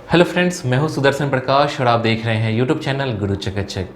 Hello friends, मैं हूं सुदर्शन प्रकाश और आप देख रहे हैं यूट्यूब चैनल गुरु चकाचक।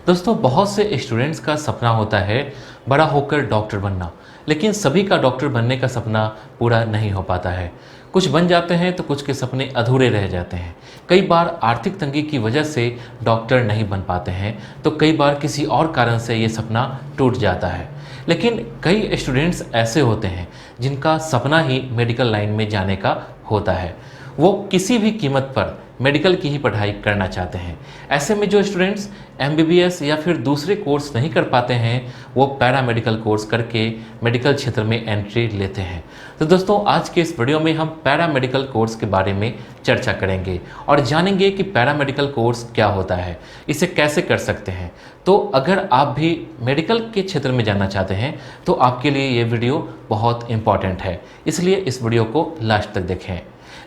दोस्तों, बहुत से स्टूडेंट्स का सपना होता है बड़ा होकर डॉक्टर बनना, लेकिन सभी का डॉक्टर बनने का सपना पूरा नहीं हो पाता है। कुछ बन जाते हैं तो कुछ के सपने अधूरे रह जाते हैं। कई बार आर्थिक तंगी की वजह से डॉक्टर नहीं बन पाते हैं, तो कई बार किसी और कारण से ये सपना टूट जाता है। लेकिन कई स्टूडेंट्स ऐसे होते हैं जिनका सपना ही मेडिकल लाइन में जाने का होता है। वो किसी भी कीमत पर मेडिकल की ही पढ़ाई करना चाहते हैं। ऐसे में जो स्टूडेंट्स एमबीबीएस या फिर दूसरे कोर्स नहीं कर पाते हैं, वो पैरामेडिकल कोर्स करके मेडिकल क्षेत्र में एंट्री लेते हैं। तो दोस्तों, आज के इस वीडियो में हम पैरामेडिकल कोर्स के बारे में चर्चा करेंगे और जानेंगे कि पैरामेडिकल कोर्स क्या होता है, इसे कैसे कर सकते हैं। तो अगर आप भी मेडिकल के क्षेत्र में जाना चाहते हैं तो आपके लिए ये वीडियो बहुत इंपॉर्टेंट है, इसलिए इस वीडियो को लास्ट तक देखें।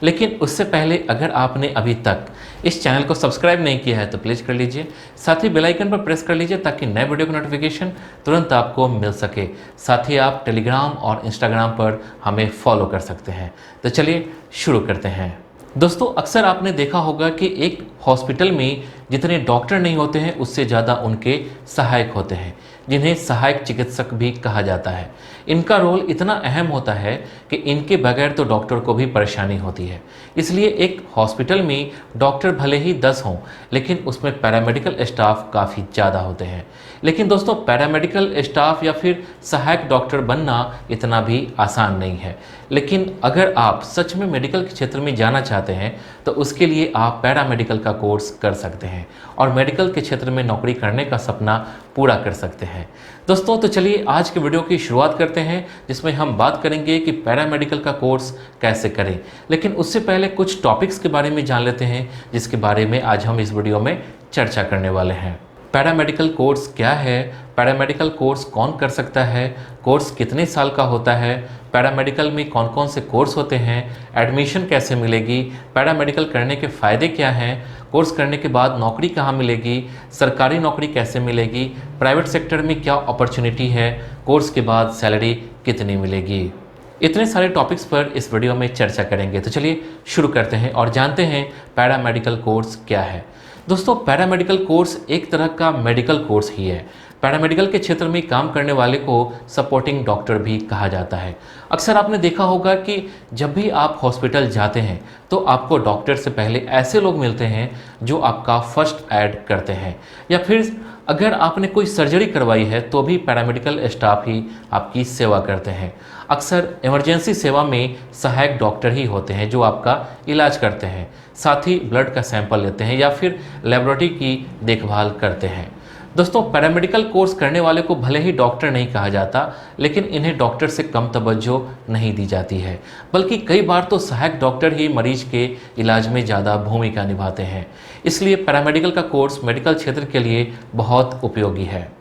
लेकिन उससे पहले अगर आपने अभी तक इस चैनल को सब्सक्राइब नहीं किया है तो प्लीज़ कर लीजिए। साथ ही बेल आइकन पर प्रेस कर लीजिए ताकि नए वीडियो का नोटिफिकेशन तुरंत आपको मिल सके। साथ ही आप टेलीग्राम और इंस्टाग्राम पर हमें फॉलो कर सकते हैं। तो चलिए शुरू करते हैं। दोस्तों, अक्सर आपने देखा होगा कि एक हॉस्पिटल में जितने डॉक्टर नहीं होते हैं उससे ज़्यादा उनके सहायक होते हैं, जिन्हें सहायक चिकित्सक भी कहा जाता है। इनका रोल इतना अहम होता है कि इनके बगैर तो डॉक्टर को भी परेशानी होती है। इसलिए एक हॉस्पिटल में डॉक्टर भले ही 10 हों, लेकिन उसमें पैरामेडिकल स्टाफ काफ़ी ज़्यादा होते हैं। लेकिन दोस्तों, पैरामेडिकल स्टाफ या फिर सहायक डॉक्टर बनना इतना भी आसान नहीं है। लेकिन अगर आप सच में मेडिकल के क्षेत्र में जाना चाहते हैं तो उसके लिए आप पैरामेडिकल का कोर्स कर सकते हैं और मेडिकल के क्षेत्र में नौकरी करने का सपना पूरा कर सकते हैं। दोस्तों, तो चलिए आज के वीडियो की शुरुआत करते हैं, जिसमें हम बात करेंगे कि पैरामेडिकल का कोर्स कैसे करें। लेकिन उससे पहले कुछ टॉपिक्स के बारे में जान लेते हैं, जिसके बारे में आज हम इस वीडियो में चर्चा करने वाले हैं। पैरामेडिकल कोर्स क्या है, पैरामेडिकल कोर्स कौन कर सकता है, कोर्स कितने साल का होता है, पैरामेडिकल में कौन कौन से कोर्स होते हैं, एडमिशन कैसे मिलेगी, पैरामेडिकल करने के फ़ायदे क्या हैं, कोर्स करने के बाद नौकरी कहाँ मिलेगी, सरकारी नौकरी कैसे मिलेगी, प्राइवेट सेक्टर में क्या अपॉर्चुनिटी है, कोर्स के बाद सैलरी कितनी मिलेगी। इतने सारे टॉपिक्स पर इस वीडियो में चर्चा करेंगे। तो चलिए शुरू करते हैं और जानते हैं पैरामेडिकल कोर्स क्या है। दोस्तों, पैरामेडिकल कोर्स एक तरह का मेडिकल कोर्स ही है। पैरामेडिकल के क्षेत्र में काम करने वाले को सपोर्टिंग डॉक्टर भी कहा जाता है। अक्सर आपने देखा होगा कि जब भी आप हॉस्पिटल जाते हैं तो आपको डॉक्टर से पहले ऐसे लोग मिलते हैं जो आपका फर्स्ट एड करते हैं, या फिर अगर आपने कोई सर्जरी करवाई है तो भी पैरामेडिकल स्टाफ ही आपकी सेवा करते हैं। अक्सर इमरजेंसी सेवा में सहायक डॉक्टर ही होते हैं जो आपका इलाज करते हैं, साथ ही ब्लड का सैंपल लेते हैं या फिर लेबोरेटरी की देखभाल करते हैं। दोस्तों, पैरामेडिकल कोर्स करने वाले को भले ही डॉक्टर नहीं कहा जाता, लेकिन इन्हें डॉक्टर से कम तवज्जो नहीं दी जाती है, बल्कि कई बार तो सहायक डॉक्टर ही मरीज के इलाज में ज़्यादा भूमिका निभाते हैं। इसलिए पैरामेडिकल का कोर्स मेडिकल क्षेत्र के लिए बहुत उपयोगी है।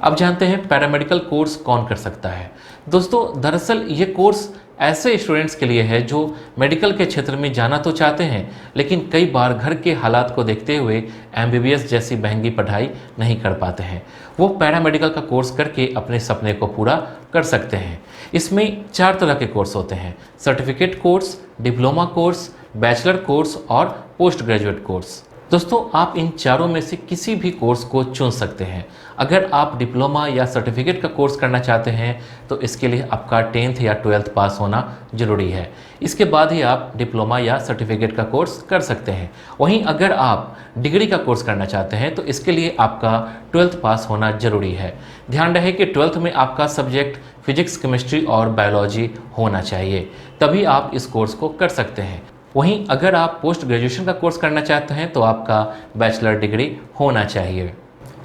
अब जानते हैं पैरामेडिकल कोर्स कौन कर सकता है। दोस्तों, दरअसल ये कोर्स ऐसे स्टूडेंट्स के लिए है जो मेडिकल के क्षेत्र में जाना तो चाहते हैं, लेकिन कई बार घर के हालात को देखते हुए एमबीबीएस जैसी महंगी पढ़ाई नहीं कर पाते हैं। वो पैरामेडिकल का कोर्स करके अपने सपने को पूरा कर सकते हैं। इसमें 4 तरह के कोर्स होते हैं: certificate course, diploma course, bachelor course और पोस्ट ग्रेजुएट कोर्स। दोस्तों, आप इन चारों में से किसी भी कोर्स को चुन सकते हैं। अगर आप डिप्लोमा या सर्टिफिकेट का कोर्स करना चाहते हैं तो इसके लिए आपका 10th या 12th पास होना ज़रूरी है। इसके बाद ही आप डिप्लोमा या सर्टिफिकेट का कोर्स कर सकते हैं। वहीं अगर आप डिग्री का कोर्स करना चाहते हैं तो इसके लिए आपका 12th पास होना ज़रूरी है। ध्यान रहे कि 12th में आपका सब्जेक्ट फिजिक्स, केमिस्ट्री और बायोलॉजी होना चाहिए, तभी आप इस कोर्स को कर सकते हैं। वहीं अगर आप पोस्ट ग्रेजुएशन का कोर्स करना चाहते हैं तो आपका बैचलर डिग्री होना चाहिए।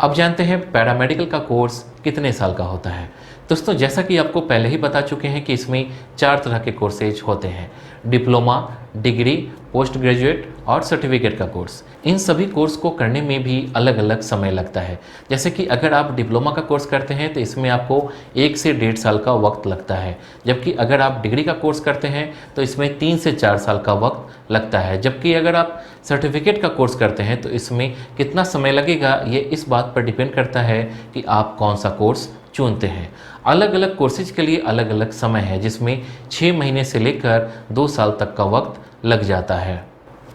अब जानते हैं पैरामेडिकल का कोर्स कितने साल का होता है। दोस्तों, जैसा कि आपको पहले ही बता चुके हैं कि इसमें 4 तरह के कोर्सेज होते हैं: डिप्लोमा, डिग्री, पोस्ट ग्रेजुएट और सर्टिफिकेट का कोर्स। इन सभी कोर्स को करने में भी अलग अलग समय लगता है। जैसे कि अगर आप डिप्लोमा का कोर्स करते हैं तो इसमें आपको 1 से 1.5 साल का वक्त लगता है, जबकि अगर आप डिग्री का कोर्स करते हैं तो इसमें 3 से 4 साल का वक्त लगता है। जबकि अगर आप सर्टिफिकेट का कोर्स करते हैं तो इसमें कितना समय लगेगा ये इस बात पर डिपेंड करता है कि आप कौन सा कोर्स चुनते हैं। अलग अलग कोर्सेज के लिए अलग अलग समय है, जिसमें 6 महीने से लेकर 2 साल तक का वक्त लग जाता है।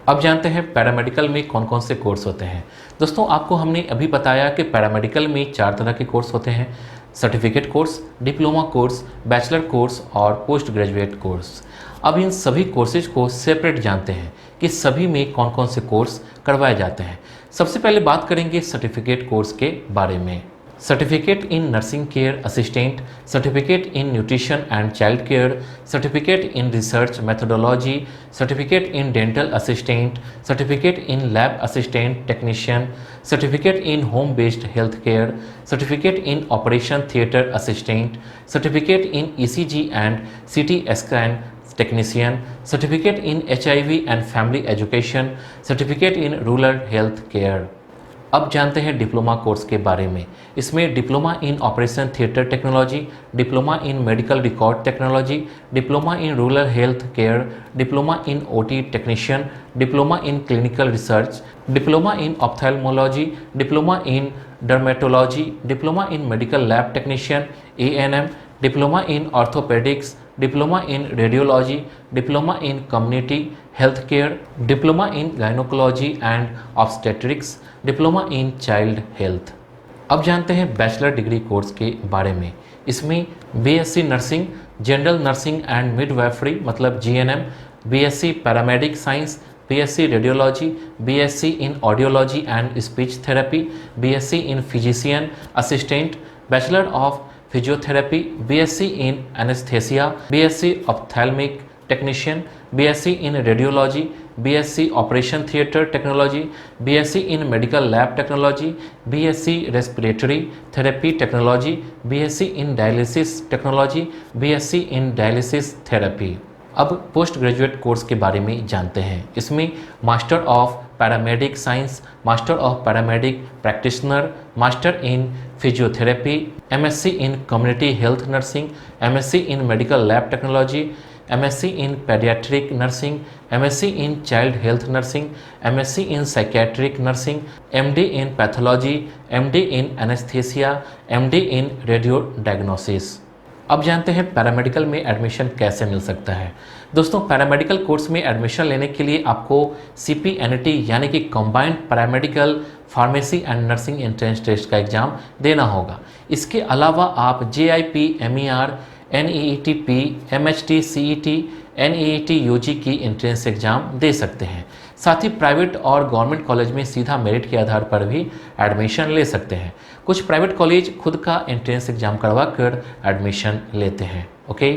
अब जानते हैं पैरामेडिकल में कौन कौन से कोर्स होते हैं। दोस्तों आपको हमने अभी बताया कि पैरामेडिकल में 4 तरह के कोर्स होते हैं, certificate course, diploma course, bachelor course और पोस्ट ग्रेजुएट कोर्स। अब इन सभी कोर्सेज को सेपरेट जानते हैं कि सभी में कौन कौन से कोर्स करवाए जाते हैं। सबसे पहले बात करेंगे सर्टिफिकेट कोर्स के बारे में। Certificate in nursing care assistant, certificate in nutrition and child care, certificate in research methodology, certificate in dental assistant, certificate in lab assistant technician, certificate in home based health care, certificate in operation theatre assistant, certificate in ECG and CT scan technician, certificate in HIV and family education, certificate in rural health care. अब जानते हैं diploma course के बारे में। इसमें diploma in operation theatre technology, diploma in medical record technology, diploma in rural health care, diploma in OT technician, diploma in clinical research, diploma in ophthalmology, diploma in dermatology, diploma in medical lab technician ANM, diploma in orthopaedics, diploma in radiology, diploma in community health care, diploma in gynaecology and obstetrics, diploma in child health. अब जानते हैं bachelor degree course के बारे में। इसमें BSc nursing, general nursing and midwifery मतलब GNM, BSc paramedic science, BSc radiology, BSc in audiology and speech therapy, BSc in physician assistant, bachelor of physiotherapy, BSc in anaesthesia, BSc ophthalmic technician, BSc in radiology, BSc operation theatre technology, BSc in medical lab technology, BSc respiratory therapy technology, BSc in dialysis technology, BSc in dialysis therapy. अब post graduate course के बारे में जानते हैं। इसमें master of paramedic science, master of paramedic practitioner, master in physiotherapy, MSc in community health nursing, MSc in medical lab technology, MSc in paediatric nursing, MSc in child health nursing, MSc in psychiatric nursing, MD in pathology, MD in anaesthesia, MD in radio diagnosis. अब जानते हैं paramedical में admission कैसे मिल सकता है। दोस्तों paramedical course में admission लेने के लिए आपको CPNET यानी कि combined paramedical pharmacy and nursing entrance test का एग्ज़ाम देना होगा। इसके अलावा आप JIP, MER, NEET P, MHT, CET, NEET UG की एंट्रेंस एग्ज़ाम दे सकते हैं। साथ ही प्राइवेट और गवर्नमेंट कॉलेज में सीधा मेरिट के आधार पर भी एडमिशन ले सकते हैं। कुछ प्राइवेट कॉलेज खुद का एंट्रेंस एग्ज़ाम करवा कर एडमिशन लेते हैं। ओके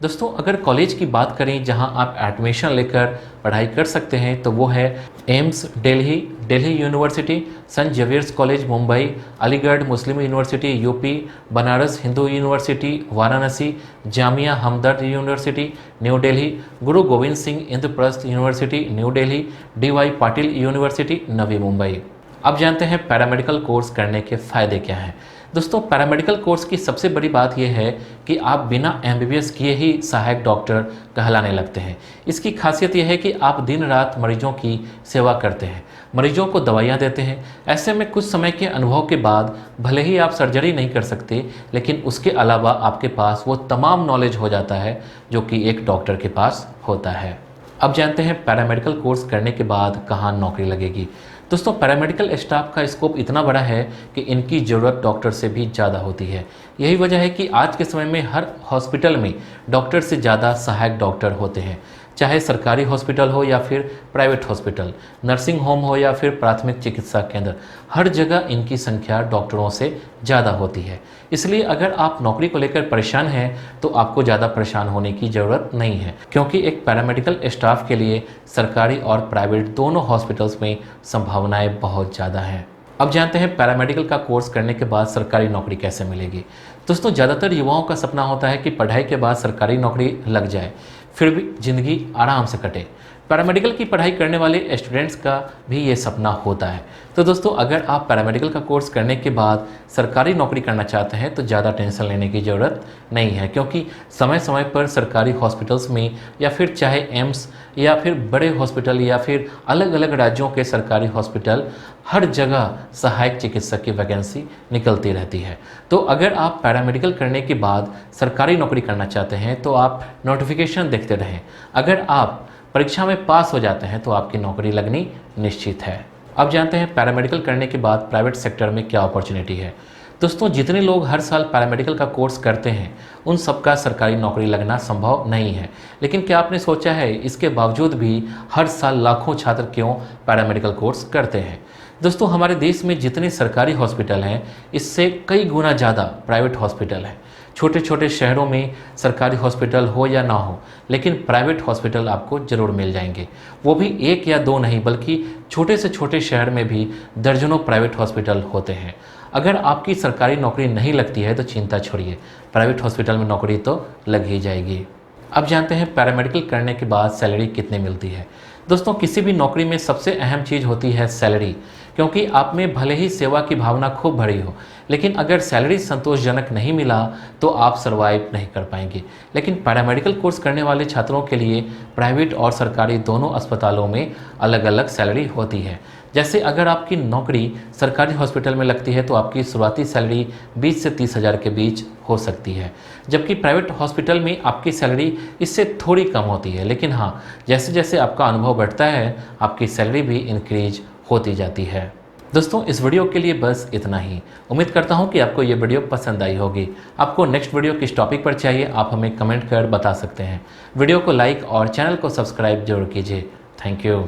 दोस्तों, अगर कॉलेज की बात करें जहां आप एडमिशन लेकर पढ़ाई कर सकते हैं तो वो है AIIMS Delhi, Delhi university, Saint Xavier's college Mumbai, Aligarh Muslim university UP, Banaras Hindu university Varanasi, Jamia Hamdard university new Delhi, Guru Gobind Singh Indraprastha university new Delhi, DY Patil university Navi Mumbai. अब जानते हैं पैरामेडिकल कोर्स करने के फ़ायदे क्या हैं। दोस्तों पैरामेडिकल कोर्स की सबसे बड़ी बात यह है कि आप बिना MBBS किए ही सहायक डॉक्टर कहलाने लगते हैं। इसकी खासियत यह है कि आप दिन रात मरीजों की सेवा करते हैं, मरीजों को दवाइयाँ देते हैं। ऐसे में कुछ समय के अनुभव के बाद भले ही आप सर्जरी नहीं कर सकते, लेकिन उसके अलावा आपके पास वो तमाम नॉलेज हो जाता है जो कि एक डॉक्टर के पास होता है। अब जानते हैं पैरामेडिकल कोर्स करने के बाद कहाँ नौकरी लगेगी। दोस्तों पैरामेडिकल स्टाफ का स्कोप इतना बड़ा है कि इनकी ज़रूरत डॉक्टर से भी ज़्यादा होती है। यही वजह है कि आज के समय में हर हॉस्पिटल में डॉक्टर से ज़्यादा सहायक डॉक्टर होते हैं, चाहे सरकारी हॉस्पिटल हो या फिर प्राइवेट हॉस्पिटल, नर्सिंग होम हो या फिर प्राथमिक चिकित्सा केंद्र, हर जगह इनकी संख्या डॉक्टरों से ज़्यादा होती है। इसलिए अगर आप नौकरी को लेकर परेशान हैं तो आपको ज़्यादा परेशान होने की ज़रूरत नहीं है, क्योंकि एक पैरामेडिकल स्टाफ के लिए सरकारी और प्राइवेट दोनों हॉस्पिटल्स में संभावनाएं बहुत ज़्यादा हैं। अब जानते हैं पैरामेडिकल का कोर्स करने के बाद सरकारी नौकरी कैसे मिलेगी। दोस्तों ज़्यादातर युवाओं का सपना होता है कि पढ़ाई के बाद सरकारी नौकरी लग जाए, फिर भी ज़िंदगी आराम से कटे। पैरामेडिकल की पढ़ाई करने वाले स्टूडेंट्स का भी ये सपना होता है। तो दोस्तों अगर आप पैरामेडिकल का कोर्स करने के बाद सरकारी नौकरी करना चाहते हैं तो ज़्यादा टेंशन लेने की ज़रूरत नहीं है, क्योंकि समय समय पर सरकारी हॉस्पिटल्स में या फिर चाहे एम्स या फिर बड़े हॉस्पिटल या फिर अलग अलग राज्यों के सरकारी हॉस्पिटल, हर जगह सहायक चिकित्सक की वैकेंसी निकलती रहती है। तो अगर आप पैरामेडिकल करने के बाद सरकारी नौकरी करना चाहते हैं तो आप नोटिफिकेशन देखते रहें। अगर आप परीक्षा में पास हो जाते हैं तो आपकी नौकरी लगनी निश्चित है। अब जानते हैं पैरामेडिकल करने के बाद प्राइवेट सेक्टर में क्या अपॉर्चुनिटी है। दोस्तों, जितने लोग हर साल पैरामेडिकल का कोर्स करते हैं उन सबका सरकारी नौकरी लगना संभव नहीं है। लेकिन क्या आपने सोचा है इसके बावजूद भी हर साल लाखों छात्र क्यों पैरामेडिकल कोर्स करते हैं? दोस्तों, हमारे देश में जितने सरकारी हॉस्पिटल हैं इससे कई गुना ज़्यादा प्राइवेट हॉस्पिटल हैं। छोटे छोटे शहरों में सरकारी हॉस्पिटल हो या ना हो, लेकिन प्राइवेट हॉस्पिटल आपको ज़रूर मिल जाएंगे। वो भी एक या दो नहीं, बल्कि छोटे से छोटे शहर में भी दर्जनों प्राइवेट हॉस्पिटल होते हैं। अगर आपकी सरकारी नौकरी नहीं लगती है तो चिंता छोड़िए, प्राइवेट हॉस्पिटल में नौकरी तो लग ही जाएगी। अब जानते हैं पैरामेडिकल करने के बाद सैलरी कितनी मिलती है। दोस्तों, किसी भी नौकरी में सबसे अहम चीज़ होती है सैलरी, क्योंकि आप में भले ही सेवा की भावना खूब भरी हो, लेकिन अगर सैलरी संतोषजनक नहीं मिला तो आप सर्वाइव नहीं कर पाएंगे। लेकिन पैरामेडिकल कोर्स करने वाले छात्रों के लिए प्राइवेट और सरकारी दोनों अस्पतालों में अलग अलग सैलरी होती है। जैसे अगर आपकी नौकरी सरकारी हॉस्पिटल में लगती है तो आपकी शुरुआती सैलरी 20 से 30 हज़ार के बीच हो सकती है, जबकि प्राइवेट हॉस्पिटल में आपकी सैलरी इससे थोड़ी कम होती है। लेकिन हाँ, जैसे जैसे आपका अनुभव बढ़ता है आपकी सैलरी भी इंक्रीज होती जाती है। दोस्तों, इस वीडियो के लिए बस इतना ही। उम्मीद करता हूँ कि आपको ये वीडियो पसंद आई होगी। आपको नेक्स्ट वीडियो किस टॉपिक पर चाहिए आप हमें कमेंट कर बता सकते हैं। वीडियो को लाइक और चैनल को सब्सक्राइब जरूर कीजिए। Thank you.